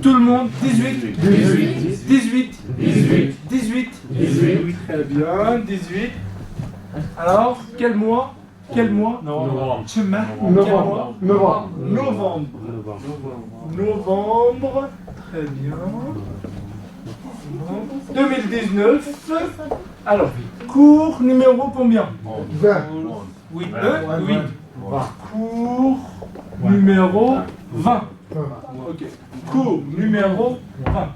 Tout le monde, 18. 18. Très bien, 18. Alors, quel mois? Novembre. Quel mois? Novembre. Très bien. 2019. Alors, cours numéro combien? 20. Oui. Cours numéro 20. Ok. Cours numéro 20.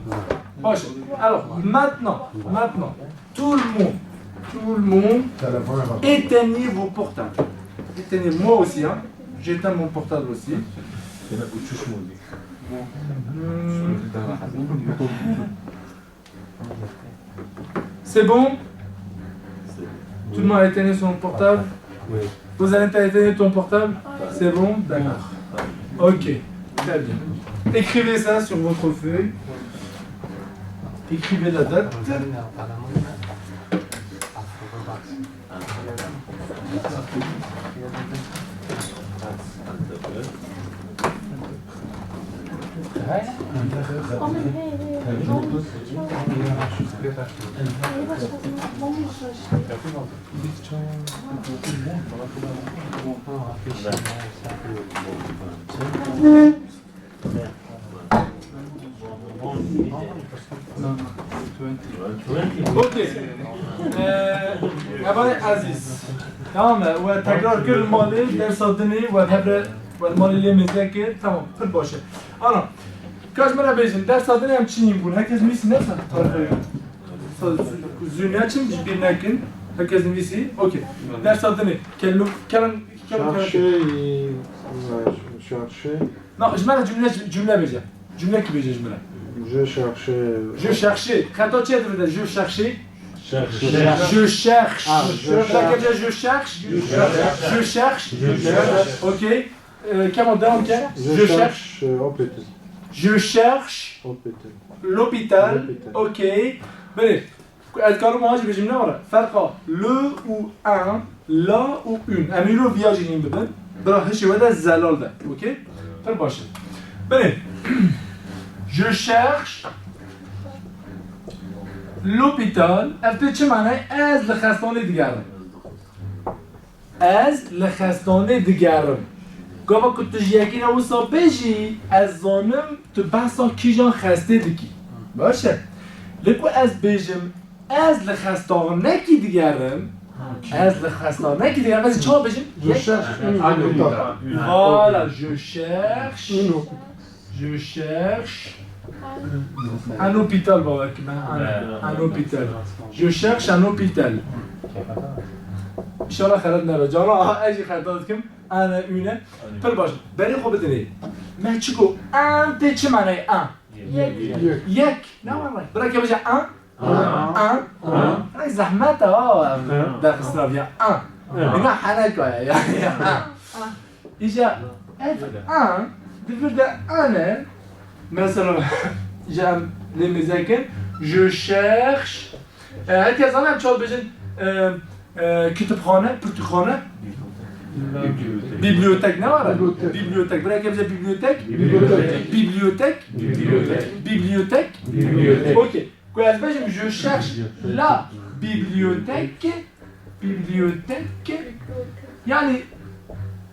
Prochain. Alors, maintenant, tout le monde, éteignez vos portables. Éteignez moi aussi, hein. J'éteins mon portable aussi. C'est bon? Tout le monde a éteint son portable? Oui. Vous allez éteindre ton portable? C'est bon? D'accord. Ok, très bien. Écrivez ça sur votre feuille. Écrivez la date. Ok. أبغى عزيز. تمام وتكرار كل الماضي درس صدني وهبر والماضي اللي مذاكر تمام كل باشه. أنا كاش مرة بيجن درس صدني هم تشيني بقول هكذا ميسي نفس الطريقة. زينات شم جبين لكن هكذا ميسي. أوكي. درس صدني كلام. Chercher. Non, جملة بيجي. جملة كي بيجي جملة. Je cherchais. Quand tu es je cherchais. Cherche. Je cherche. Ah, Je cherche. Ok. Comment donc? Je cherche hôpital. Je cherche l'hôpital. Ok. Allez. أذكر ما أجي بجملة ورا فرقة le ou un la ou une أميلو فياجين بدن براه هالشيء هذا الزلال ده. Ok. فرباشة. Allez. Je cherche l'hôpital. أفتش معناه از لخستاني ديارم. از لخستاني ديارم. قبل كنت جاكين أو صبيجي از زانم تبحثا كيجان خسته دکی. باشه. لكو از بيجم از لخستانه کی ديارم. از لخستانه کی ديارم. از چه بيجم؟ Je cherche une hôpital. Voilà, je cherche un hôpital. Un hôpital. Je cherche un hôpital. Inch'Allah خلدنا رجالا اجي خدمتكم انا اونه فالباش بري خو بدني ما تشكو انت چه معنی ان یک نه والله برا که بجا ان راي زحمت در اسلاميا ان اینا حنکه يعني اجا ان بفرد انا مثلا جا لمذاكر je cherche هكذا انا شو بجن كتابخانه برتقانه bibliothèque نه وره bibliothèque برای که بجا bibliothèque ok quoi je cherche la bibliothèque يعني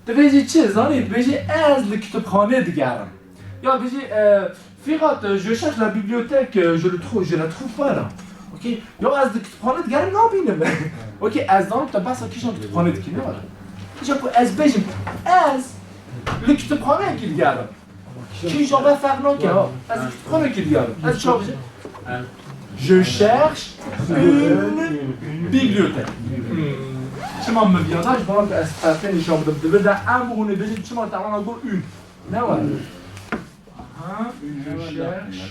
تبيجي چه زانی تبيجي از لكتابخانه دیگرم یا بيجي فقط je cherche la bibliothèque je la trouve pas là ok یا از لكتابخانه دیگرم نبینم ok از زان تا بس کیشون کتابخانه دیگه نه اینجا از بيجم از لكتابخانه کی دیگرم کی جا فرق نکنه از لكتابخانه کی دیگرم از چا بيجم je cherche une bibliothèque شما مبياناش برام كأستاذين نشام بدأ أمروني بيجي شما تعالوا نقول une نوا je cherche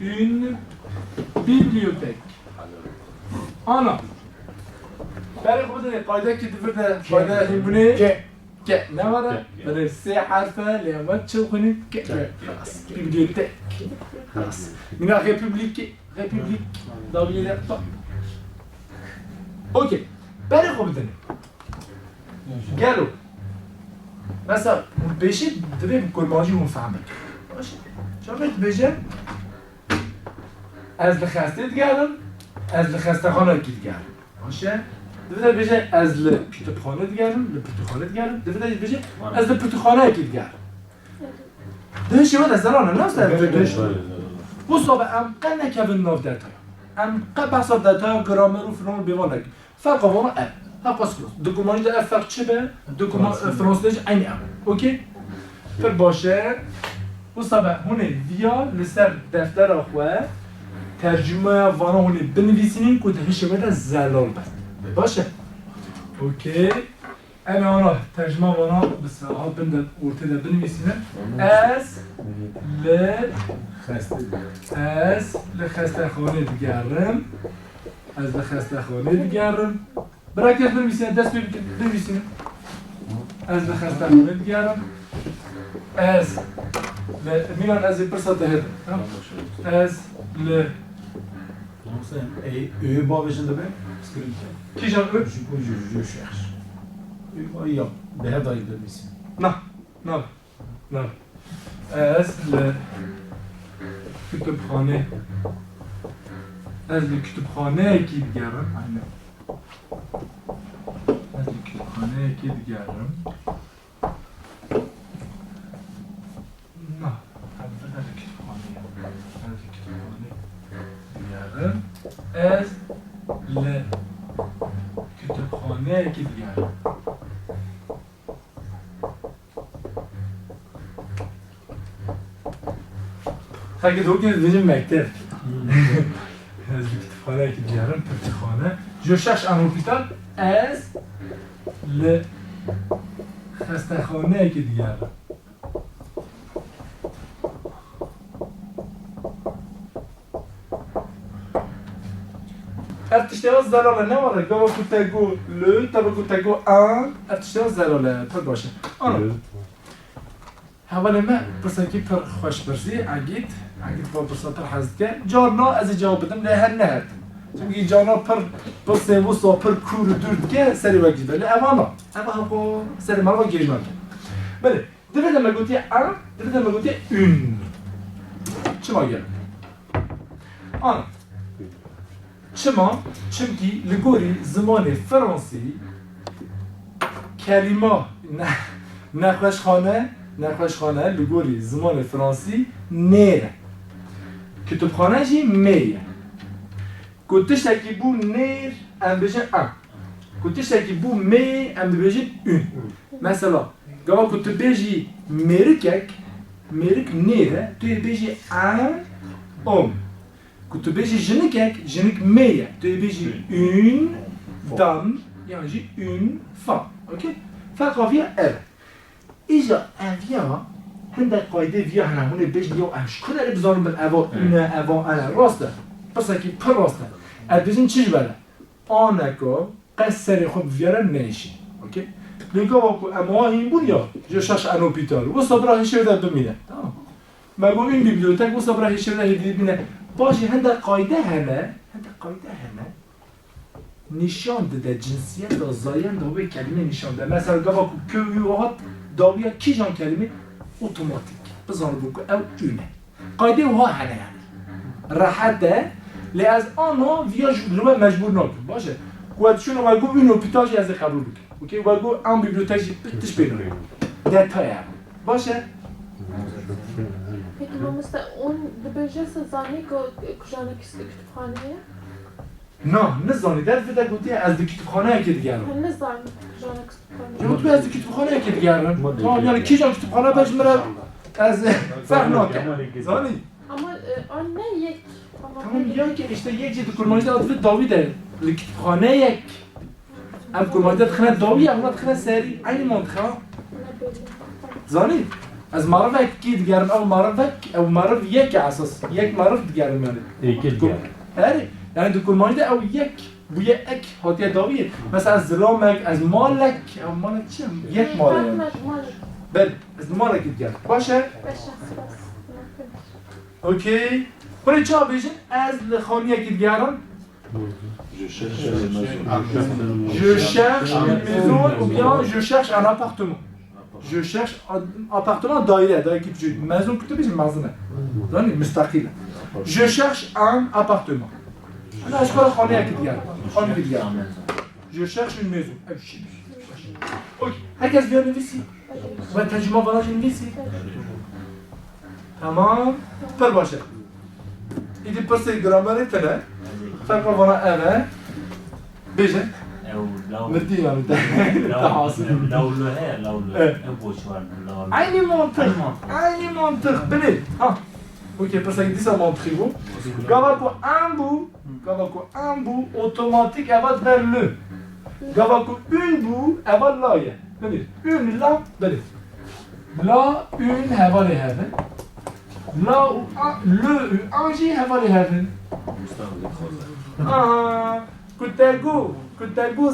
une bibliothèque أنا بري خو بدني قاعدة كده بدأ قاعدة هيبني ك نوا بدأ سي حرفة لما تشوفني ك خلاص bibliothèque خلاص من république dans les ok بري خو بدني قالوا مثلا بيشي دبي بكل ماجي ونفهمك ماشي جامعه بجه از لخسته دیگرم از لخسته خانه کی دیگرم باشه دویده بجه از لپیتخانه دیگرم لپیتخانه دیگرم دویده بجه از لپیتخانه کی دیگرم دهشی ود از زنانه نه است دهش مصابه ام قنه که به ناف دتای ام قبض دتای گرامر و فرانس بیوانه فرق وانا ام ها قصد دکومانی ده فرق چه به دکومان فرانسیش عین ام اوکی فرق باشه مصابه هونه ویا لسر دفتر آخوه ترجمه وانا هونه بنویسینین که دهشی ود از زلال بست باشه اوکی انا وانا ترجمه وانا بس ها بند ورته ده بنویسینه از لخسته خانه دیگرم از لخسته خانه دیگرم برای کس بنویسینه دست بنویسینه از لخسته خانه دیگرم از میلان از پرسا دهد از ل Eux با بجنده به کی جان او؟ je cherche. Ja, det här var ju det visst. نه نه نه از ل کتابخانه از ل کتابخانه کی دیگرم از ل کتابخانه کی دیگرم نه از ل کتابخانه دیگرم از ل کتابخانه کی دیگرم Sanki doğru gibi bizim mektep. Az bir kütüphane gidiyorum, kütüphane. Je cherche un hôpital as le خستخانه gidiyorum. ارتشتياز زلاله ne var? Gava kutego le, tabi kutego un. ارتشتياز زلاله. Pır başı. Anladım. حوالا ما برساكي بر خوش برسي عقيد با برسا بر حزدك جارنا از جواب بدم لا هر نهت چونكي جارنا پر سيوس و پر كور دردك سري وقت بله اوانا اوا سري مروا گيرمان بله دفعه لما قلتي ان دفعه لما قلتي اون چما گل انا چما چمكي لگوري زمان فرنسي كلمه نخوشخانه نخوشخانه لگوری زمان فرانسی نیره کتابخانه جی میه کتش تکی بو نیر ام بجن ام کتش تکی بو می ام بجن اون مثلا گوه کتب بجی میرکک میرک نیره توی بجی ام کتب بجی جنکک جنک میه توی بجی اون دام یعنی جی اون فام اوکی فرقافیه ار ایجا اویا هنده قایده ویا هنه هونه بیش یا امش کنه رو بزارم بل اوا اینه اوا انا راسته پس اکی پر راسته ادبیزین چیش بله آنکا قصر خوب ویاره نیشی اوکی لگا واکو اما این بود یا جو شش انو پیتار و صبره هیشه ده بمینه تمام مگو این بیبلیوتک و صبره هیشه ده بمینه باشی هنده قایده همه نشان ده جنسیت و زاین ده به کلمه نشان ده مثلا گاوا که ویوهات داویا کی جان کلمه اتوماتیک بزن بگو او اونه قاعده وها هنه یعنی راحته لی از آنها ویاج رو مجبور نکن باشه قوتشون رو بگو این اپیتاجی از قبول بکن اوکی بگو ام بیبلیوتکی بتش بیرون دتای باشه Peki mamısta on dibêje zanî ku kujanek kütüphaneye? نه نزانی در فدا گوتی از کتابخانه که دیگرم Ne zanî kujanek kütüphaneye? یا تو از کتابخانه که دیگرم یعنی کی جان کتابخانه باش میره از فرق نکن زانی Ama anne yek. tamam ya ki işte یک کلمانیده آدفه داویده کتابخانه یک ام کلمانیده دخنه داوی اولاد دخنه سری عین منطقه زانی از معرفه کی دیگرم او معرف یک اساس یک معرف دیگرم یعنی İki diğer. هری یعنی دو کلمانیده او یک بوی اک هاتیه داویه مثلا از زلامک از مالک او مالک چی یک مالک بله از مالک دیگر باشه اوکی برای چه بیشین از لخانیه که دیگران Je cherche Je cherche une maison ou bien je cherche un appartement. Je cherche un appartement daire qui بجي maison كنت بيجي مازنة يعني مستقلة. Je cherche un appartement. أنا أشكر خانة كديار. Je cherche une maison. Ok. هكذا بيان نفسي. والترجمة فلاش نفسي. تمام. فرباشة. إذا برسي جرامر تلا. فرق فلا أنا. بيجي. مردي ما مردي. عيني منطق بلي ها اوكي بس هيك دي montrez-vous Gavaco un bout automatique elle va vers le Gavaco une bout elle va là بلي une là بلي là une elle va les heaven là où le un J elle va les heaven كنت أقول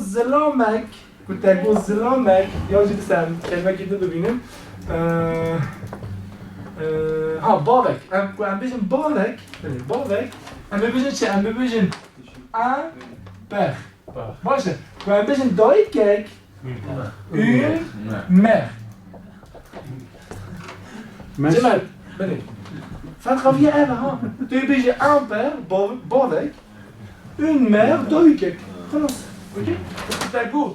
ظلامك يا جد سام كلمة كده ببینیم بابك ام بيجن بالك ام بيجن چه ام بيجن ان père باشه ام بيجن دایکک une mère جمال بله فرق فيها انا ها تو بيجي ان père بالك une mère دایکک خلاص اوكي كنت أقول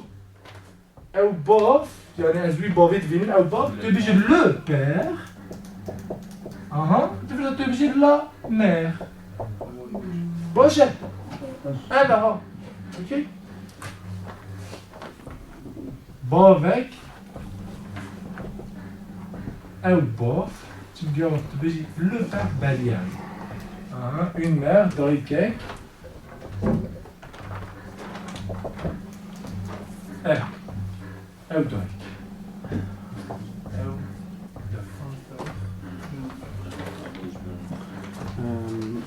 أو باف يعني أزوي بافيت فين أو باف تبيجي لو بير تبيجي لا مير باشه هذا ها اوكي بافك أو باف تبيجي لو بير باليان une mère دايكك أو دايك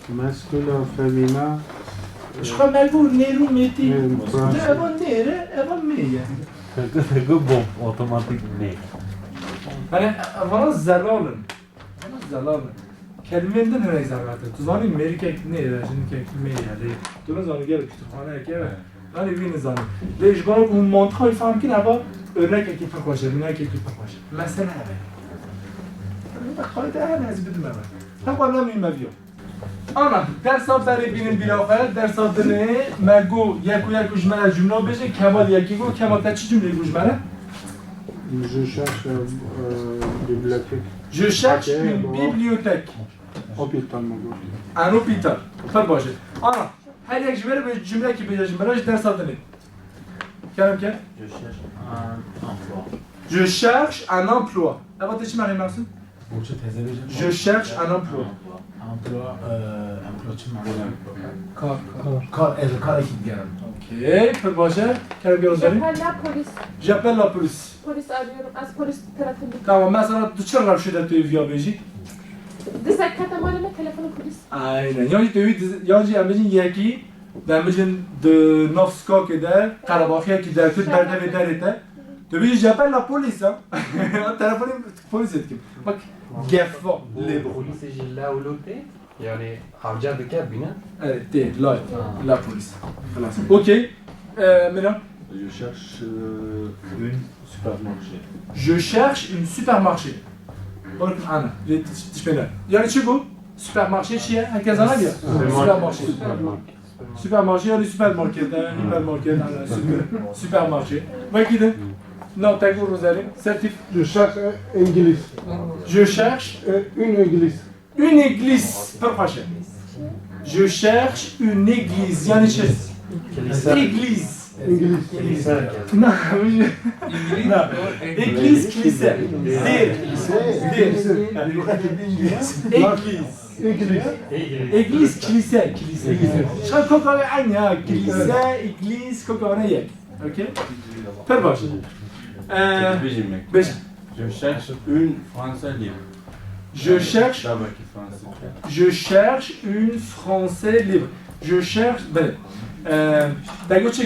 masculin, féminin. Je crois que vous Nero mettez. Avant Nero, avant Meia. C'est bon, automatiquement. Avant Zalalen. Kelimenden öyle zaten. Tuzani Amerika ne şimdi Meia. Tuna zanı gel kütüphane gel. Hani bir zanı. Ve je crois qu'on montre il faut qu'il ava örnek ekip koşar, örnek ekip koşar. Mesela evet. خالد أنا هزبد ما بعد. هو أنا مين مبيو. أنا درس برای بینیم بیرافت درس دنه مگو یکو جمله جمله بشه کمال یکی گو کمال تا چی جمله جمله؟ Je cherche bibliothèque. Je cherche une bibliothèque. Hôpital مگو. Un hôpital. خب باشه. آنا هر یک جمله به جمله کی به جمله درس دنه. کلام که؟ Je cherche un emploi. البته چی معنی مقصود؟ Je cherche un emploi. امپلوا چه معنی؟ کار اکی دیگرم. اوکی خب باشه. کلام که روزانی؟ J'appelle la police. J'appelle la police. Polis arıyorum. Az polis tarafında. Tamam mesela dışarı var şurada توی ویابیجی. Dizek malama telefonu polis. Aynen. Yani توی امروزی یکی دامجن د نوفسکا که در قرباخی که در تو برده به درته. تو بیش j'appelle la police ها. تلفنی پلیس etkim. Bak geffa libre. Polis جلا ولوتي يعني حرجع بكاب بنا. Evet değil. La police. خلاص. اوکی. Maintenant. Je cherche une supermarché. Je cherche une supermarché. Bakın ana. Tişmeler. Yani çi bu? Süpermarché çiye? Herkes ana diyor. Süpermarché. Süpermarché yani süpermarket. Hipermarket. Süpermarché. Bak gidin. Non, t'as gros Rosalie. Certif. Je cherche İngiliz. Je cherche Une église. une église. Parfait. Je cherche une église. Yani şey. Église. İngiliz. Non, église, kilise. Église, kilise. Şaka kokara aynı. Kilise, église, kokara yek. Okay? Perbaş. Beş. Je cherche une français libre. Je cherche une français libre. Je cherche. D'ailleurs, tu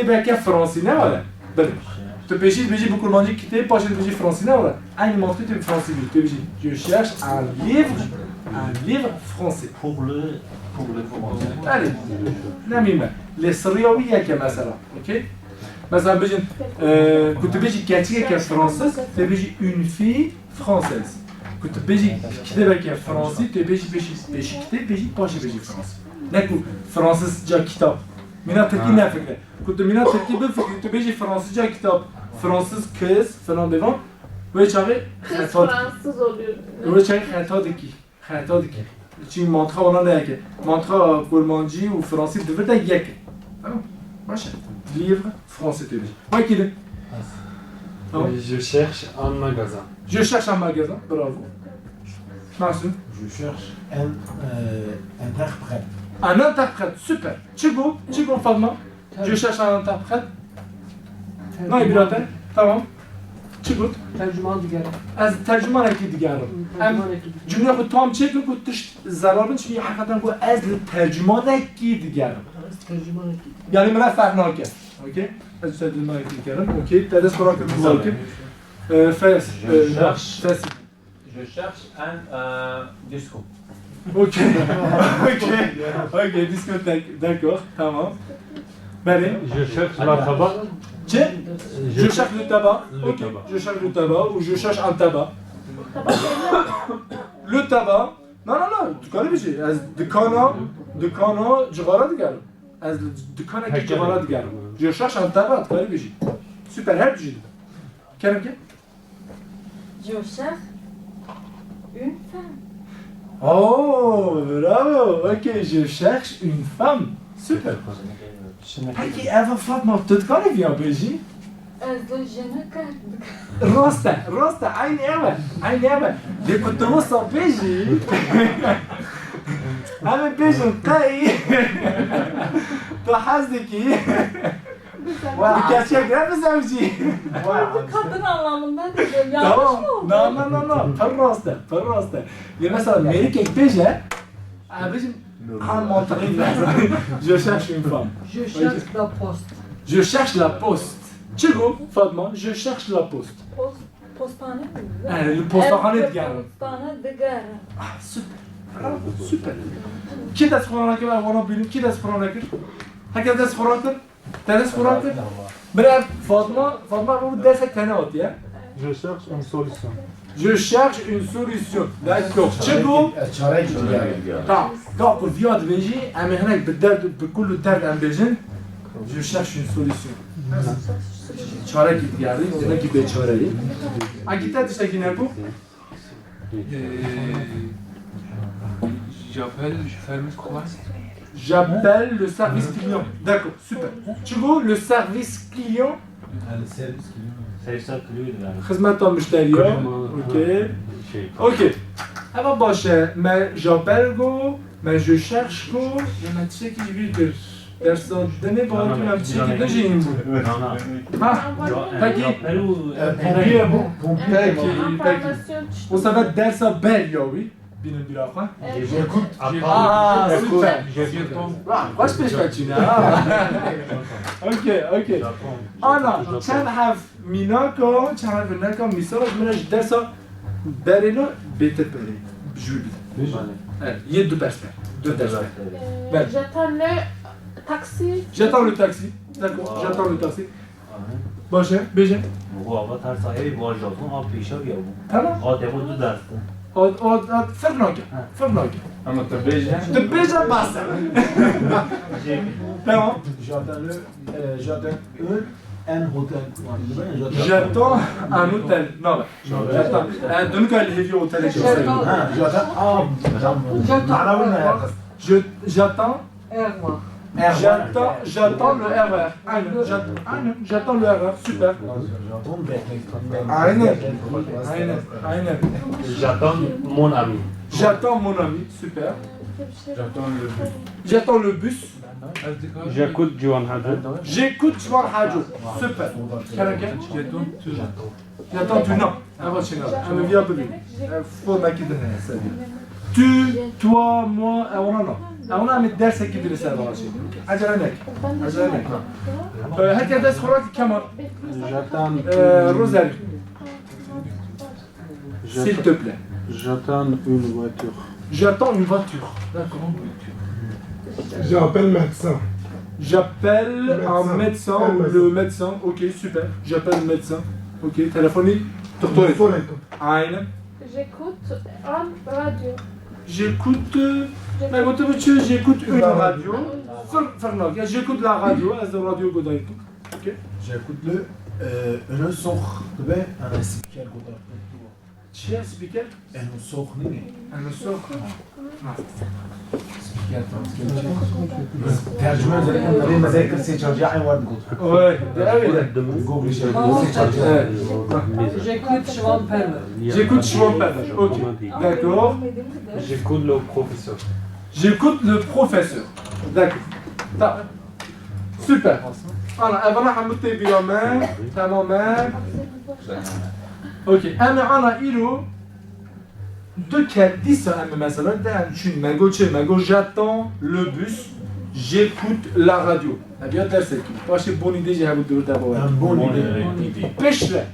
belki Fransız ne var? Ben. Tu peux dire beaucoup de monde qui pas de français ne var? Un montre tu français tu peux je cherche un livre français. Pour le français. Allez. نميمة. السريوية كمثلا. OK? Mesela بيجي كنت بيجي كاتيك فرانسيس تبيجي une fille française كنت بيجي كتابك فرنسي تبيجي بيجي كتاب بيجي باشي بيجي فرنسي نكو فرانسيس جا كتاب منا تركي نفكر كنت منا تركي بفكر كنت بيجي فرنسي جا كتاب فرانسيس كيس فلان ديفان ويشاري Kız خطاب Fransız oluyor. ويشاري خطابك چی mantra ona ne ki mantra polmanji ou français devrait être yek ماشي livre français تبي ما كده Je cherche un magasin. je cherche un magasin bravo Masum Je cherche un interprète. un interprète super Chigo Fatma je cherche un interprète non İbrahim tamam Chigo Tercüman diğer. az tercüman ekli diğerim Tercüman ekibi. cümle bu tam çekin bu tış zararın çünkü hakikaten bu az tercüman ekli diğerim Tercüman ekibi. yani bana farklı ki okey az tercüman ekli diğerim okey tedris bırakın bu okey fes fes Je cherche un disco. okey okey discothèque d'accord tamam Benim Je cherche la tabac. je cherche le tabac Le ok tabac. je cherche le tabac ou je cherche un tabac Tabak evler. le tabac non tu connais bir şey az dükkana cigara diğerim az dükkana ki cigara diğerim je cherche un tabac tu connais bir şey süper her şey Kerem ki Je cherche une femme. oh bravo ok je cherche une femme super peki Eva Fatma tutkane via beji Özleyeceğine kaldık. Rosta aynı Eva de كنت وصل beji أنا beji قاي تحزكي gerçek ne bizimci Kadın anlamında dedim. Yanlış mı oldu? no Rosta ya mesela Melik beji bizim han mantığı je cherche une femme Je cherche la poste. je cherche la poste Chigo Fatma je cherche la poste Postane mi? le postane diğerim Postane diğer. Ah, super. Ki ders Kur'an'ı var, onu bilim. Ki ders Kur'an'ı? Herkes ders Kur'an'ı? Ders Kur'an'ı? Biraz Fatma bu derse tane ot ya. Je cherche une solution. Je cherche une solution. D'accord. Chigo. çare gidiyor. Tamam. D'accord. Viad beji. Ama هناك بكل الدرد am bejin. Je cherche une solution. Çare git yani. Ona gibi çareyi. Agita işte yine bu. J'appelle, je ferme quoi? J'appelle le service client. D'accord, super. Chigo, le service client. Yani servis gidiyor. Sevsel kliyor yani. خدمة المشتريات. اوكي. Şey. اوكي. اما باشه ما j'appelle go ما je cherche go ما تشي كي جبير درس دني باهاتون هم چی که داشتیم بود ها peki pompier bu peki o sefer dersa bel yavi binin bir afa aa süper baş beş kaçına okey ana چند هف میناکا چند هف میناکا میساز منش درسا برینو بیتت بری جوی بیت evet yedi deux personnes deux personnes ben J'attends le taxi. j'attends le taxi d'accord j'attends le taxi باشه بجه Bu hava ters ayı bu ajatın abi peşa ya bu. tamam Adem o derste. فرناكه فرناكه Ama tabii تبيجه باسه tamam J'attends un hôtel. j'attends un hôtel non j'attends دونك اللي هي hôtel Ha, j'attends Erma. j'attends le RR j'attends le RR super aynen J'attends mon ami. j'attends mon ami super j'attends le bus J'écoute Johan Hadid. j'écoute Juan Hajo super j'attends tu non elle vient peu faut m'acquitter tu toi moi ona mit derse gideriz servaçı acelenek herkes ders kurak kemer J'attends. Rosalie s'il te plaît J'attends une voiture. j'attends une voiture d'accord J'appelle médecin. J'appelle un médecin ou le médecin. Ok, super. J'appelle le médecin. Ok, téléphonique. Doktor. Aynen. J'écoute un radio. J'écoute. Mais votre monsieur, j'écoute une radio. J'écoute la radio. Az radio godaytu. Ok. J'écoute le sox ve ana spiker godar. Çiğ spiker. En sox ne? Un sox. Spiker tercüme ederim. Mezekir seçacağı aynı vardı godar. Ouais. Evet. Google şey. J'écoute Schwan Perver. J'écoute Schwamper. Ok. D'accord. J'écoute le professeur. J'écoute le professeur. D'accord. Tamam. Süper. Bana Hamut Bey bilamen. Tamamen. Okey. Ana ilo de kendisi mesela den çünkü mego j'attends le bus, j'écoute la radio. Bien derse ki. Başı bonne idée j'ai bu durda bu. Un bon idée. Peşle.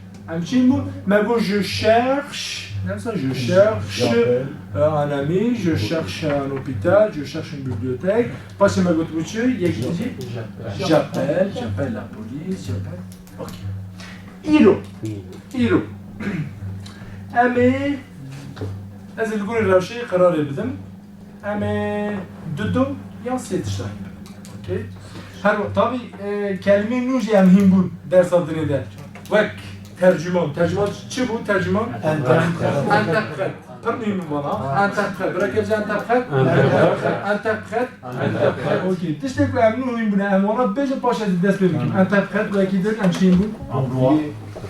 Çünkü bu mego je cherche. Neyse je cherche un ami, je cherche un hôpital, je cherche une bibliothèque. Başı mego tuçu yekici. J'appelle la police, j'appelle. Ok. İro. Emi ez الجول الروشي قرار بدم emi دودو ya setişler. Okey. Her tabi kelime nuj yani himbun ders adını der. Vek tercüman. Tercüman çi bu tercüman? Interpret. Pardon bana. Interpret. Bırakıcı interpret. Interpret. Okey. Tiştek bu emnu himbun emwana beje paşa ders benim. Interpret belki de emşin bu.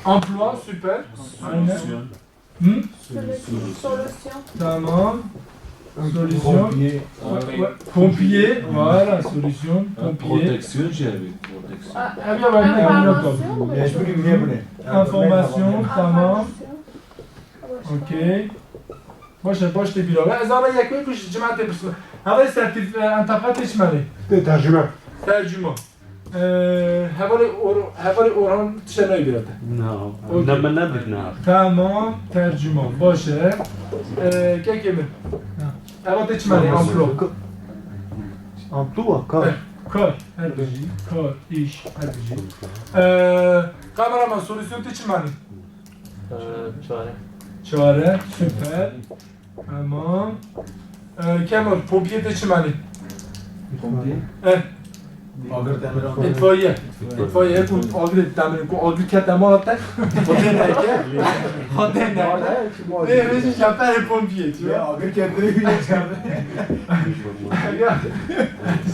Emploi super. Aynen. Solution. Tamam. Solution. Pompier. Voilà, solution. Pompier. Protection, j'ai avec protection. Eh bien, maintenant, Information. Mecburim niye bu ne? Information, tamam. Okey. باشه بیرا از آن یک کش جماعت برسون هوا سرتیف انتقاد içmeli. Tercüme. Tercüme. Havali Orhan Tşenay bir adı. No. Lama nebidna. Tamam, tercüman. Başı. Kekemi. Hava içmeli. Amplo. Emploi, kar. Kar. Her bir şey. Kar, iş, her bir şey. Kameraman solüsyon içmeli. Çare. Çare. Süper. Tamam. Kemal, pompiye içmeli. Pompiye. Agır demir. İtfaiye. İtfaiye bu agır demir ko agır ketemalata. O deneyde. Ne bizi j'appelle pompier, tu vois. Agır kendini bileceğim.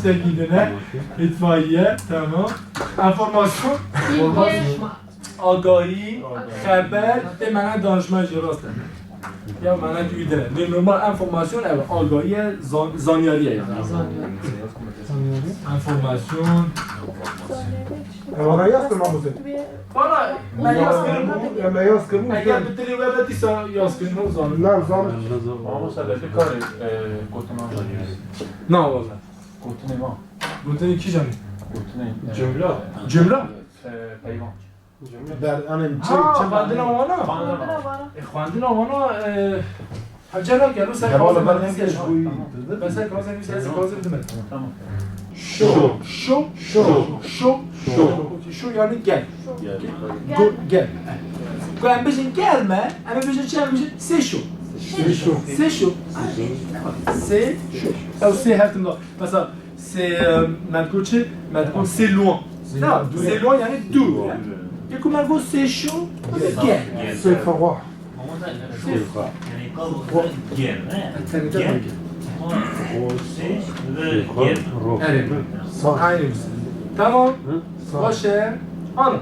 Sen gidene itfaiye, tamam. Informasyon, agahi, haber, de mana danışma icrası. Ya mana güdene. Ne normal informasyon evet agahiye zanyariye yani. Informasyon. Bana yazdım ama sen. Bana ben yazıyorum. Ben yazdım. Eğer bir dili ve betiyse yazgın o zaman. Lan zaman. Ama ça veut dire que Cotonou, Ne valla? Cotonou, Burada iki canı. Cotonou. Cümle. Cümle? Payvan. Ben annem Ha, bandına vana. Bandına vana. Hacana gel o sen Havalı kalsın. ben ne geç bu iyi. Ben sen kalsın bir sen kalsın dedim. Tamam. Şu yani gel. Gel. Ben bizim gelme ama bizim çelmişim c'est chaud. C'est chaud. C'est chaud. C'est hayatımda. Mesela c'est maintenant c'est loin. C'est loin yani dur. Et comme un c'est chaud, gel. C'est froid. Evet. Aynı misin? Tamam. باشه آن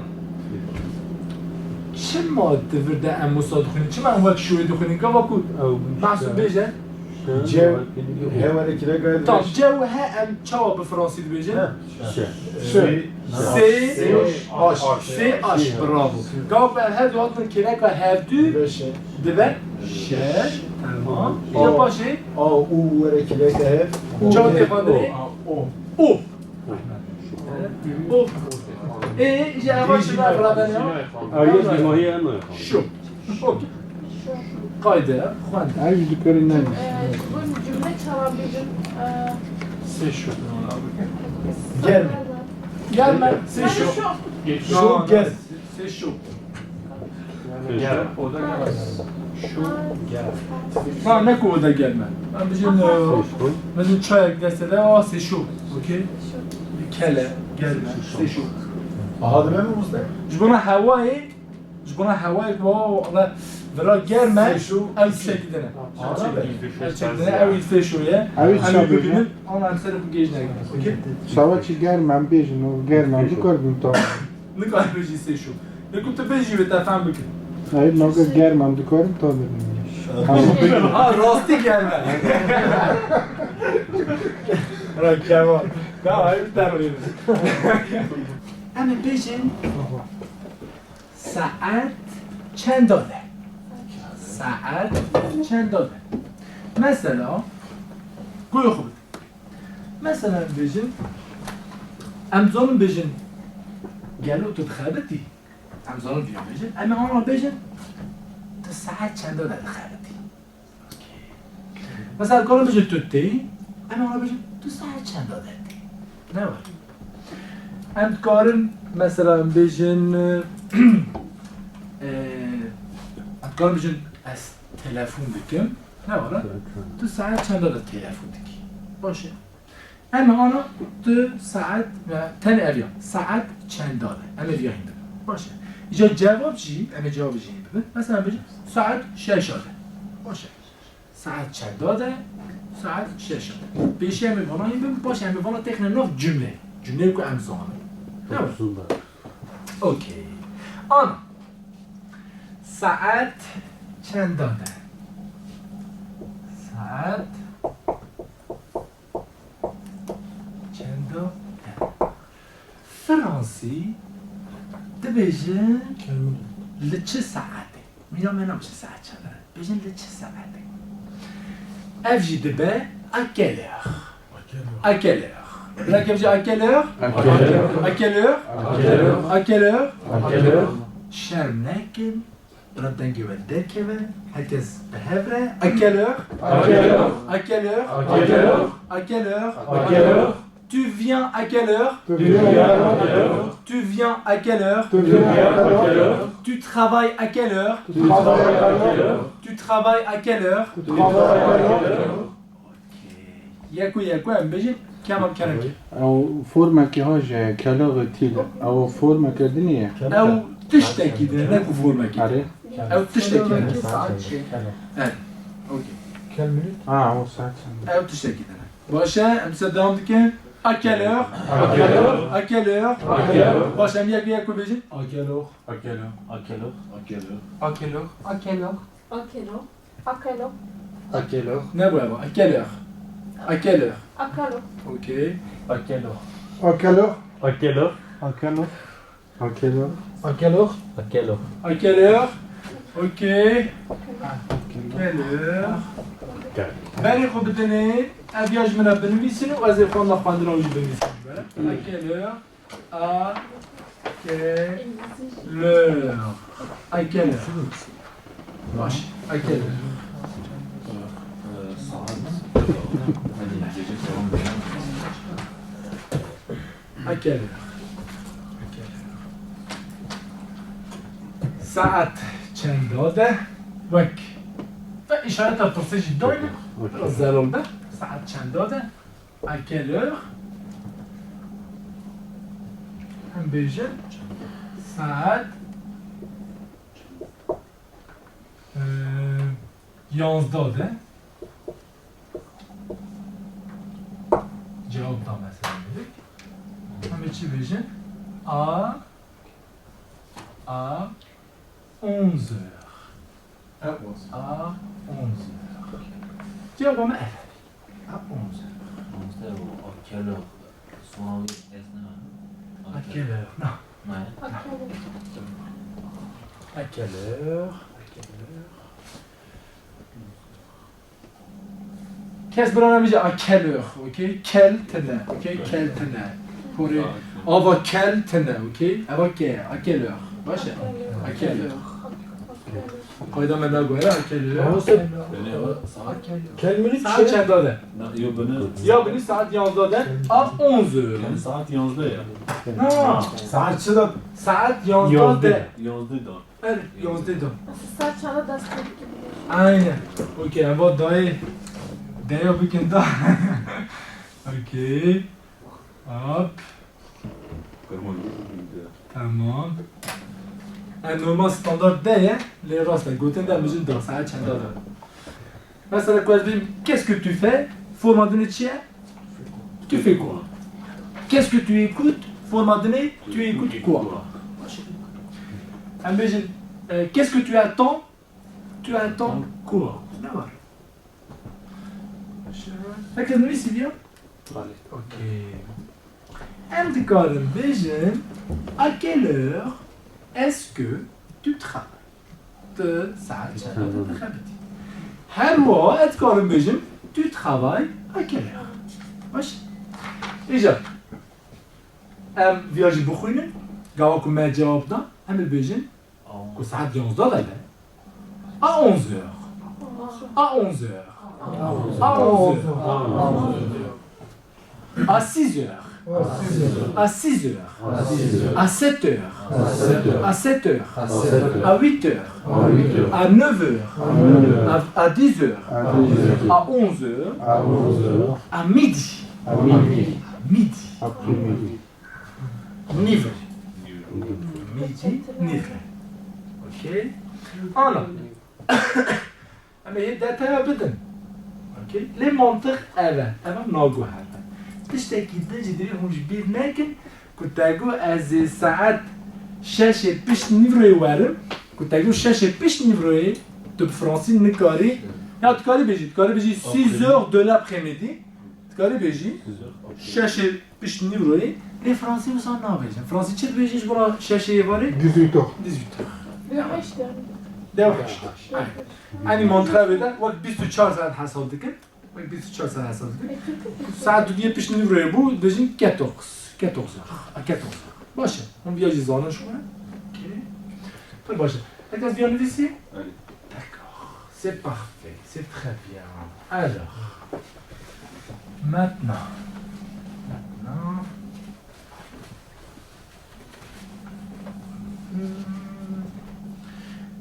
چه ماده ورده اموسا دخونی؟ چه من وقت شوی دخونی؟ که واکو محسوب بیجه؟ Cev. Hevale kire gayet. طب جو ها ام چاوا به فرانسی دو بیجه؟ سی آش برافو گاو به هر دو هاتون کنه که هر دو دوه شه تمام یا باشه A u vere kire gayet. جا تفاندری او جا باشه نه فرادنی ها Ayız limahi ano. شو اوکی قاعده خوان Ayız dükkanı ne? Bu cümle çalabilirim. c'est chaud. Gelme. Gelme, c'est chaud. Chaud, gelme. C'est chaud. Gel. O da gelmez. Non, نكو ده gelme. Ben بجين çay desede, ah c'est chaud. Ok? Kele, gelme, c'est chaud. Aha deme mi Mustafa? جبنا هوای با ولا گرمه C'est chaud. او çekidene. Çekidene او فشویه. Ew çabuk ya. bugünün ondan sonra bu gece ne? Okey? Şava çi germem bejin o germem du karbim ta. Ne kadar beji c'est chaud. Ne kutu beji ve tafam bugün. Hayır naga germem du karbim ta dedim. Ha rasti gelme. Rakama. Ya hayır terörist. Ama bejin saat چند داده ساعت چند داده مثلا گوی خوب مثلا بجن امزان بجن گلو تو تخابتی امزان بیا بجن اما آنها بجن تو ساعت چند داده تخابتی مثلا کارو بجن تو تی اما آنها بجن تو ساعت چند داده تی نه ولی ام کارن مثلا بجن کار بجن از تلفن بکن نه والا تو ساعت چند داده تلفن دکی باشه اما آنها تو ساعت تن اویا ساعت چند داده اما بیا این ببین باشه اینجا جواب چی؟ اما جواب چی ببین مثلا بجن ساعت 6 داده باشه ساعت چند داده ساعت 6 داده بیشی اما والا این ببین باشه اما والا تخنه ناف جمله که امزانه نه والا اوکی آنا ساعت چند داده ساعت چند داده فرانسی دبیجن لچه ساعته میدونم چه ساعت چنده بجن لچه ساعته افجی دبه اکلر اکلر لا كيف جاء اكلر اكلر شرم ناكل ردن جوالدر كذا هكذا بهبرة اكلر Tu viens à quelle heure? Tu viens à quelle heure? Tu travailles à quelle heure? Tu travailles à quelle heure? ياكو ام بيجي كمان كرنكي او فورما کی هاج کلاغ تیل او فورما کردنیه او تشتكي ده ناكو فورما كده آره او تشتكي ده اوكي او ساعت او تشتكي ده باشه امسا دوام دكن à quelle heure باشه ام ياكو بيجي نبو يابا à quelle heure ok À quelle heure? À quelle heure? À quelle heure? À quelle heure? À quelle heure? À quelle heure? à quelle heure ok quelle heure بله خب بدنه ابیاج من بنویسین و از خود نخواندن رو بنویسین à quelle heure à quelle heure باش à quelle heure à quelle heure ساعت چند داده وک و اشارت پرسش دایم زلال ده ساعت چند داده à quelle heure هم بیجه ساعت 11 داده جواب دام مثلا بیدک همه چی بیجه à 11 heures à 11 heures جواب ما à 11 heures à quelle heure non à quelle heure کس برای نمیشه à quelle heure اوکی کل تنه اوکی کل تنه پوره آوا کل تنه اوکی آوا که à quelle heure باشه à quelle heure قاعدة من أقوى à quelle heure Quelle minute ساعة چند داده؟ يو بنات یا بینی ساعت 11 à 11 كان ساعات 11 يا نه ساعت شده ساعت 11 11 دار بله 11 دا ساعت چند دست بگیری؟ aynen okey اما دای دایا بکن دا okey hop تمام نورمال ستاندارد ده لی راست گوتن در مجید دا ساعت چند داده مثلا quoi qu'est-ce que tu fais faut m'en donner tiens tu fais quoi qu'est-ce que tu écoutes faut m'en donner tu écoutes quoi imagine qu'est-ce que tu attends tu attends quoi d'accord فكرني سيبيا اوكي عندك كارم بيجن à quelle heure est-ce que tu travailles ساعات خبتي هل هو أذكر بيجن tu travailles à quelle heure ماشي إجا فياجي بخوينن قاوكم ما جاوبنا هم البيجن كو ساعات 11 لا à 11 heures à 11 heures à 11 heures à 6 heures à 6 heures à 7 heures à 7 heures à 8 heures à 9 heures à 10 heures à 11 heures à midi midi niveau midi niveau ok أنا أما يداتها بدن اوكي لي منطق أنا ناقو هذا تشتكي دجدري هم جبير ناكن كنت أقول از ساعات شاشة بيش نيفروي وارم كنت أقول شاشة بيش نيفروي تو بفرنسي نكاري يا تكاري بيجي 6 heures de l'après-midi تكاري بيجي شاشة بيش نيفروي لي فرنسي وصار نابيجي فرنسي تشد بيجيش برا شاشة يفاري 18 18 ده أنا منطقة بده وقت 24 ساعة حساب دكن وقت 24 ساعة حساب دكن ساعة دویه پیش نیوره بود بجین 14 heures باشه اون بیاجی زانه شما اوکی باشه Est-ce que bien ici D'accord, c'est parfait, c'est très bien. Alors, maintenant,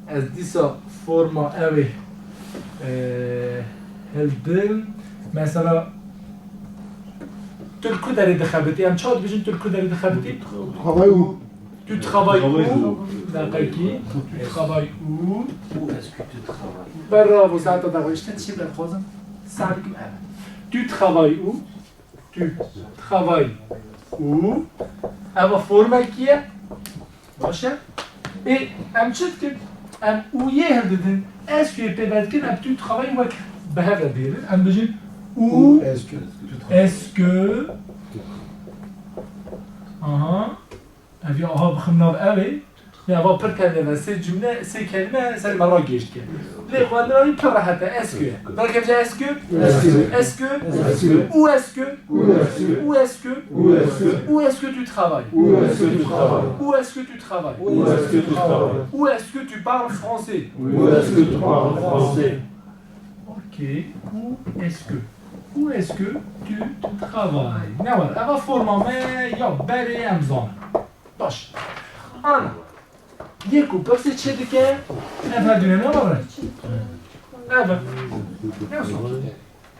از دیسا فرما اوی هلدن مثلا ترکو داری دخابتی هم چاد بشین ترکو داری دخابتی travaille où tu travailles où دقیقی tu travailles où est-ce que tu travailles برافو ساعتا دقیقی اشتن چی بلد خوزم ساعتكم انا tu travailles où tu travailles où اما فرما کیه باشه et ام چید که ام اویه هم دادن est-ce que پیوند کن ام tu travailles وک به هفته دیرن ام بجین où est-ce que ابي اها بخمنا بقوي يا با پر كلمه سه جمله سه كلمه سر مرا گشت که لي خواندرای پر راحته est-ce que برای که est-ce que est-ce que où est-ce que où est-ce que où est-ce que tu travailles où est-ce que tu travailles où est-ce que tu parles français OK où est-ce que tu travailles نعم اما فرما ما یا بری امزان باش انا یکو پس چه دیگه نفردونه نماره نفر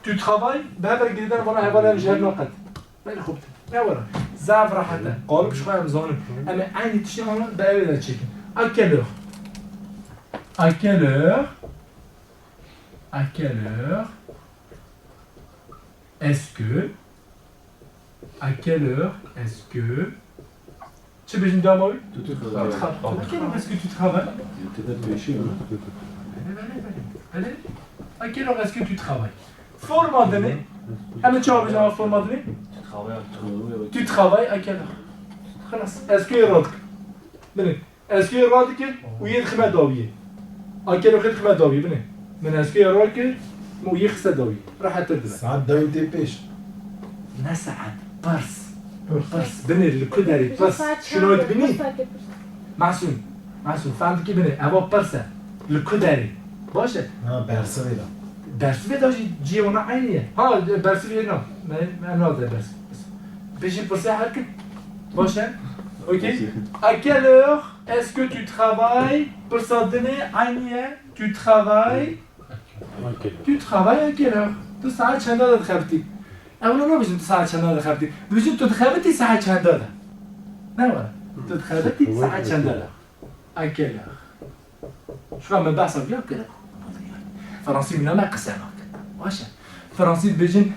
تو travailles به هفر گریدن وانا حوالا مجهر ناقد بلی خوب نواره زعف راحته قالب شخواه امزانه اما عینی تشتی همون به اویده چکن à quelle heure est-ce que à quelle heure est-ce que tu veux une dame oui à quelle heure est-ce que tu travailles allez à quelle heure est-ce que tu travailles format donné tu as besoin de format donné tu travailles à quelle heure خلاص est-ce que يرادك بني est-ce que يرادك ويدخل داويه à quelle heure يدخل داويه بني من est-ce que يرادك ويخسر داويه راح تدري ساعت داوي دي بيش نسعد برس بني الكدري برس شنو تبني معصوم فهمت كيف بني هو برسه الكدري باشه ها برسویلا برسوی داشتی جیوانا عینیه ها برسوی نه من ناده برس بشی پرسه هر کد باشه ok à quelle heure est-ce que tu travailles pour s'en donner عینیه tu travailles tu travailles à quelle heure تو ساعت چند داده خبتی اولا نمیشیم تو ساعت چند داده خبتی ببینیم تو خبتی ساعت چند داده نه ولی تو خبتی ساعت چند داده à quelle heure شو من بحث بیا كده فرنسي من ما قسمك واش فرنسي بيجن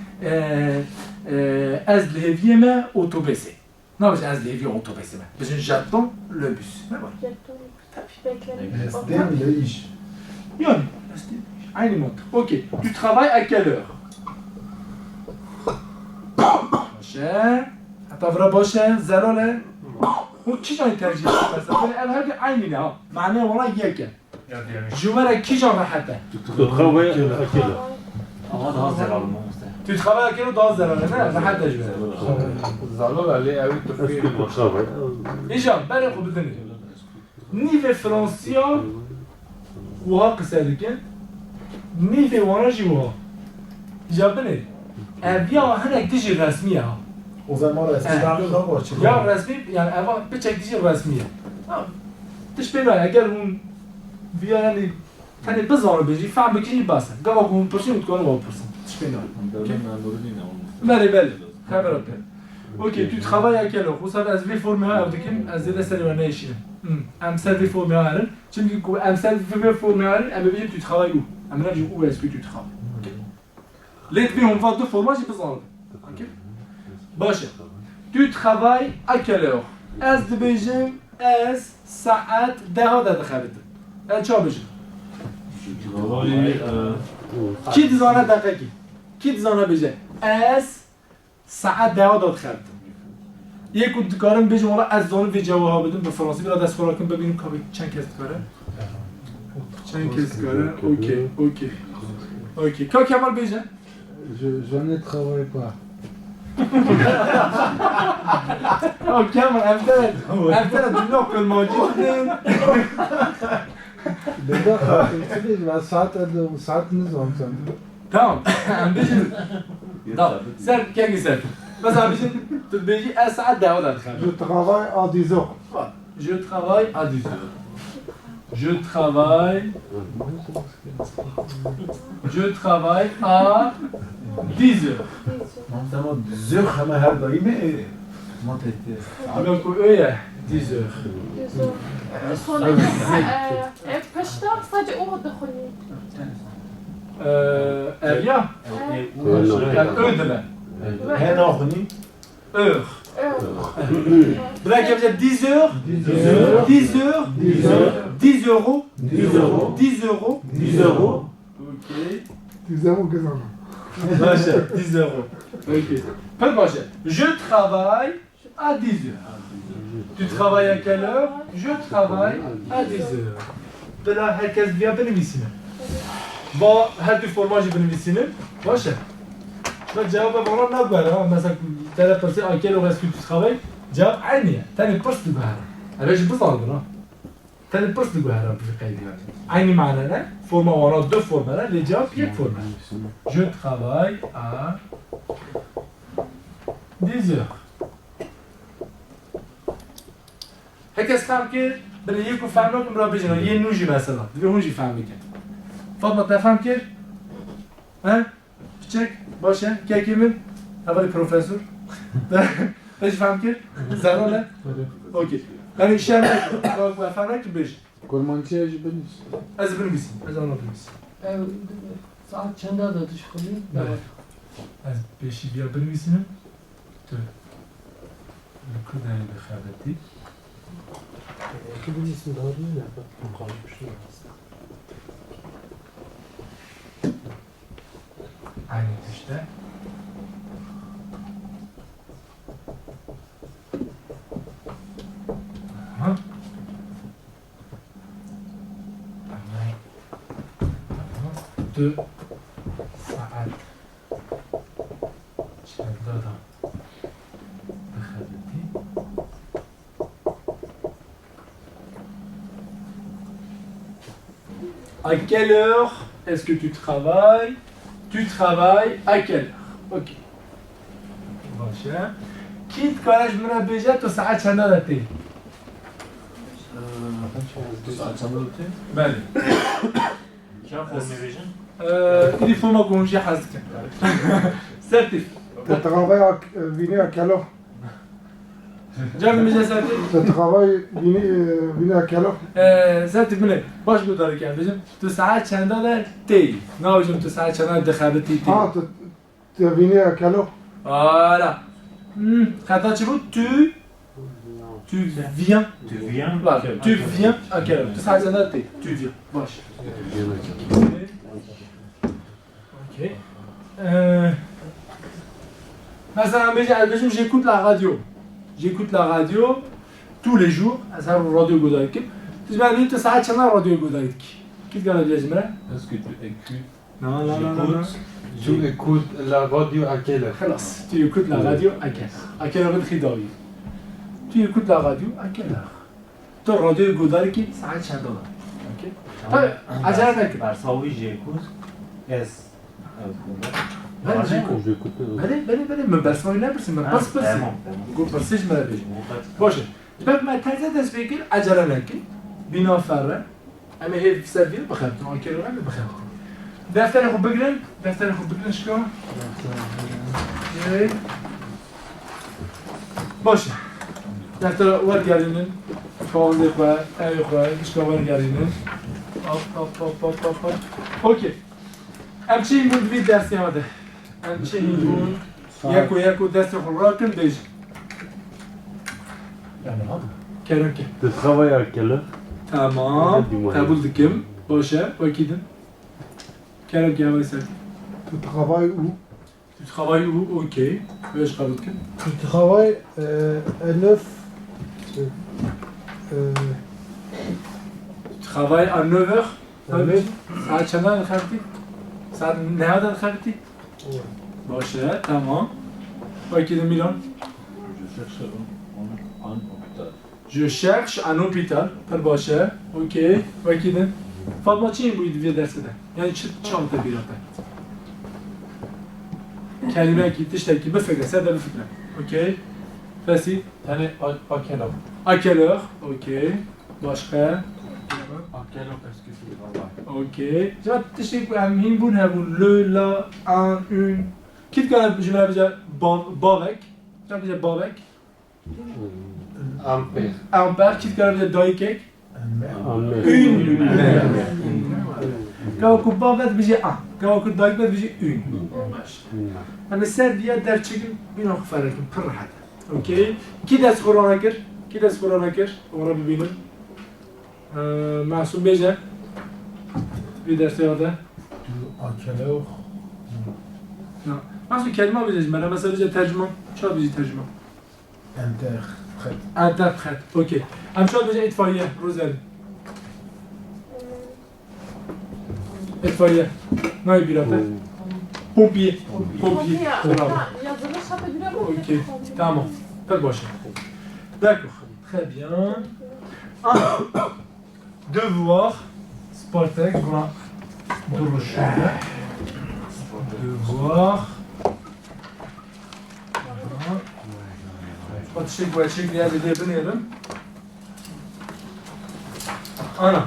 از لهفيما اوتوبيسي نه باش از لهفي اوتوبيسي بيجن جاتون لو بوس ازدیم لیش يعني عيني موت اوكي tu travailles à quelle heure باشه هتفرا باشه زلاله و چی جای ترجیح مثلا انا هذه عيني ها معناه والله ياك جمله کی جا راحته Tu travailles à quelle heure? tu travailles à quelle heure dans زلاله نه راحت جمله زلال علی اوی Est-ce تفکیر que tu travailles? اینجا برای خوب بدونید نیو فرانسیا وها قصه دیگه نیو وانا جیوها اینجا بنید اویا هنک دیجی رسمیه ها او زمان رسمی باشه یا رسمی یعنی اول بچک دیجی رسمیه تش بینای اگر اون بیا یعنی تنی بزانه بجی فهم بکنی باسه گاه اون پرسی متکنه با پرسن تش بینای بله خبرات Ok, tu travailles à quelle heure? Vous savez, as-tu formé à Abdikim, as-tu essayé de faire ici? Am servi formé à elle. Tu me dis quoi? Am servi formé à elle. Elle me dit tu travailles où? Elle me dit où est-ce que tu travailles? Ok. Les deux on va deux formations j'ai besoin. Ok. Bache. Tu travailles à quelle heure? As de Beijing, as saat دهها دقیقه. چه بشه؟ کی دیزانه دقیقی؟ کی دیزانه بشه؟ as ساعت 10 داد خرد یک کد کارم بجم والا از زان به جواب بدم به فرانسه برای دست کار کنم ببینیم کابی چند کس کاره چند کس کاره اوکی کا کمال بجم Je ne travaille pas. کمال افتاد دنیا کل موجود بدقة و ساعت نظام سنت. تمام ام بجم تمام سر کی سر بس ام بجم تو بجی از ساعت 10 داد خرد Je travaille à 10 heures. Je travaille à 10 heures. Je travaille à 10 heures. تمام زخ همه هر دایمه ما تهته Alors que eux, il y a 10 heures. پشتا صدق او دخونی Elia, eux de là. هن آخونی Heure. Là, il y a 10 heures. 10 heures. 10 euros. 10 euros. 10 euros. Ok. 10 euros que ça va. Machin, 10 euros. Ok. Pas de machin. Je travaille à 10 heures. Tu travailles à quelle heure? Je travaille à 10 heures. De là, herkes vient بنویسینه. با هر دو فرماژی بنویسینه. باشه. و جواب والا نبره. مثلا طرف پرسه à quelle heure est-ce que tu travailles؟ جواب عینیه. تانی پرس دیگه هر. البته بزرگ نه. تانی پرس دیگه هر بقیدی. عینی معنی نه. فرما والا دو فرما نه. لجواب یک فرما. Je travaille à 10 heures. هكذا فهم كير بل يكون فهم لكم راه بيجنا ينوجي مثلا دبي هونجي فهم كير فاطمه تفهم كير ها بتشك باشه كي كيمن اول بروفيسور ايش فهم كير زارولا اوكي انا الشام فهم لك بيج كل منطقة جبنيس. از بنبيس از انا بنبيس ساعت چند دادش خونی؟ از بيشي بيا بنبيسنا تو الكوداني بخابتي که بنویسیم دارو نه مقاله بشنو هست aynı işte aha de saat çevrede بخدمتي À quelle heure est-ce que tu travailles? Tu travailles à quelle heure? Ok. باشه. كي تكونش من بيجا تو ساعات چند داتی؟ ساعت چند داتی؟ بله. چند فرمی بیشن؟ il faut ما کنشی حذف کنم. سرتیف. Tu travailles venir à quelle heure? جان میشه سرتیف. Tu travailles venir à quelle heure? سرتیف بله. باش گذاری کنم. بجم تو ساعت چند داتی؟ نه بجم تو ساعت چند دخلتی تی. Ah, tu es venu à quelle heure? Voilà. خطا چی بود؟ Tu viens. Tu viens? Voilà. Tu viens à quelle heure? تو ساعت چند داتی؟ Tu viens. باش. Ok. مثلا بجم j'écoute la radio. J'écoute la radio tous les jours. اصلا رادیو گذاری کنم. تجمع تو ساعت چند رادیو گذاری کی؟ کی دیگر رادیو جمره؟ Est-ce que tu écoutes? Non. Tu écoutes la radio à quelle heure? خلاص. Tu écoutes la radio à quelle heure? À quelle heure تخي داوي؟ Tu écoutes la radio à quelle heure? تو رادیو گذاری کی ساعت چند داره؟ اوکی؟ طيب عجله نکن. برساوی جیکوز اس بله J'écoute. بله من برسوایی نبرسیم من پس تمام گفت پسش مرا بیش باشه بب ما تنزه دست بگیر عجله نکن بینا فره اما هی سویر بخمتون آن کلو هم بخمتون دفتر خوب بگیرن شکا باشه دفتر ورد گردینن فاونده خواه اوی خواه شکا ورد گردینن اوکی همچین بود وید درسی آمده همچین بود یکو دست خود را کن بیش کرم که Tu travailles à quelle heure? تمام قبول دکم باشه وکیدن کرم که هوای سر Tu travailles où? Tu travailles où? Ok بیش قبول کن Tu travailles à 9. Tu travailles à 9h ساعت چند دخلتی؟ ساعت 9 دخلتی؟ باشه تمام وکیدن میلان Je cherche un hôpital. Je cherche un hôpital. پر باشه. اوکی. وکیدن. فاطمه چی این بوید وی درس ده؟ یعنی چه آمده بیراته؟ کلمه کی تشتکی بفکر ساده بفکر. اوکی. فسی. Yani à quelle heure? À quelle heure? اوکی. باشقه. À quelle heure est-ce que tu travailles? اوکی. جا تشتکی همین بود همون le la un une. کی کنه جمله بجا باوک؟ جا بجا باوک. Un père. Un père qui کنه بجا دای کیک. Une mère. Quand on باوک بجا un. Quand on دای کیک بجا une. باشه. اما سر دیا در چیکن بینا فرق پر راحت. اوکی. کی دست قرآن کرد؟ کی دست قرآن کرد؟ اون را ببینیم. معصوم بیجا. بی درس یاده. À quelle heure? نه. معصوم کلمه بیجا مرا مثلا بیجا ترجمه. چه بیجا ترجمه؟ Interprète. Interprète. اوکی. ام شاید بیجا اطفائیه روزل. اطفائیه. نه بیراته. Pompier. Pompier. Bravo. Yazılış yapabiliyor mu? Ok, tamam. Très باشه. D'accord. Très bien. Devoir. Sportek. Buna duruşunda. Devoir. Atışık ve çek diye bir deneyelim. Ana.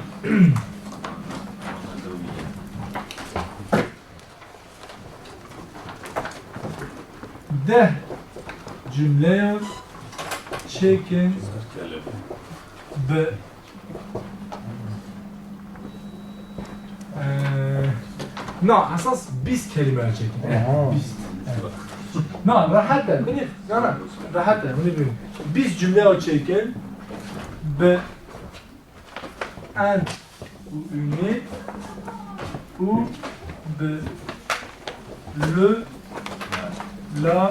ده جمله چکن به نه اساس 20 کلمه چکن 20 نه راحته ببینید نه راحته ببینید 20 جمله چکن به un ou une ou به le لا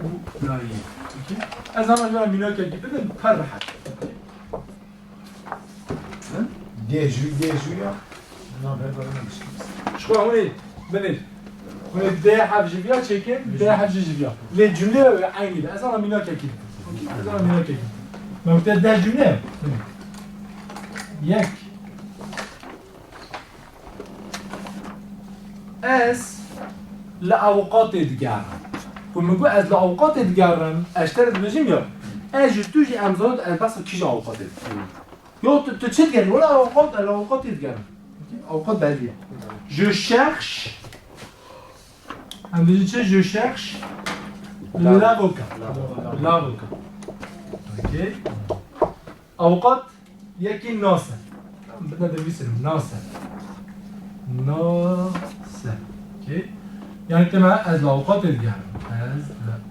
و لایی اوکی از همه جا مینا که بدن پر راحت Déjouia. Non, mais شو هوني بنيت هوني ده حرف جيفيا تشيكن ده حرف جيفيا ليه جمله عيني ده اصلا مينا كده اوكي اصلا مينا كده ما قلت ده جمله يك از لأوقات دیگرم و میگو از لأوقات دیگرم اشتر بجیم یا از توی امزاد از بس کیش اوقات یا تو چه دیگری ولی اوقات دیگرم اوقات بعدیه je cherche هم دیگه چه je cherche l'avocat اوکی اوقات یکی ناسه بدنا نویسیم ناسه اوکی یعنی که من از اوقات دیگرم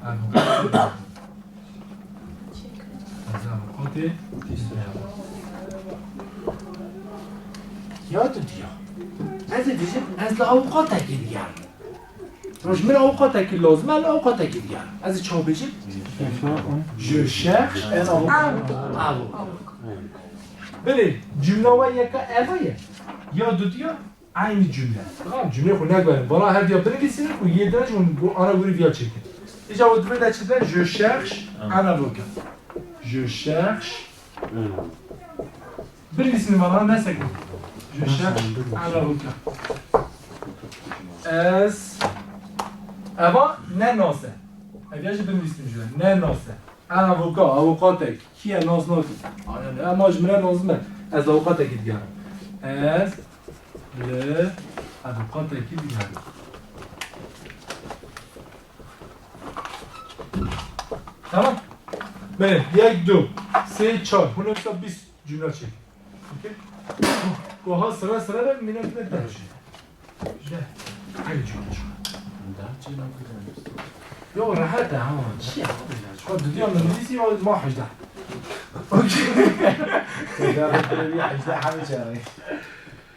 از اوقات دیگرم یاد دیا از اوقات دیگرم روش من اوقات که لازمه اوقات دیگرم از چه بجیم je cherche un avocat بله جمله و یکا اوایه یا دو دیا aynı cümle. Tamam cümle ko ne böyle? Bana her diye bilirsin ko yedinci onu ana göre via çekin. İşte o dümle de çıktı. Je cherche un avocat. Je cherche. Bilirsin bana ne sekti? Je cherche un avocat. Es ama ne nose? Evyaji bilirsin cümle. Ne nose? Un avocat, avocatek. Kiye nos nos? Yani ama cümle nazme. Ez avocatek gideceğim. Ez le avocat qui diğer. Tamam. Ben یک دو سه چهار bunu mesela biz cümle çek. Okey? Koha sıra sıra da minnet dersi. Güzel. Aynı cümle. Yo rahat ha. Şey yapacağız. Kod diyor mu? Nisi var mı hajda. Okey. تجارب الرياح اجزاء حامل شهرين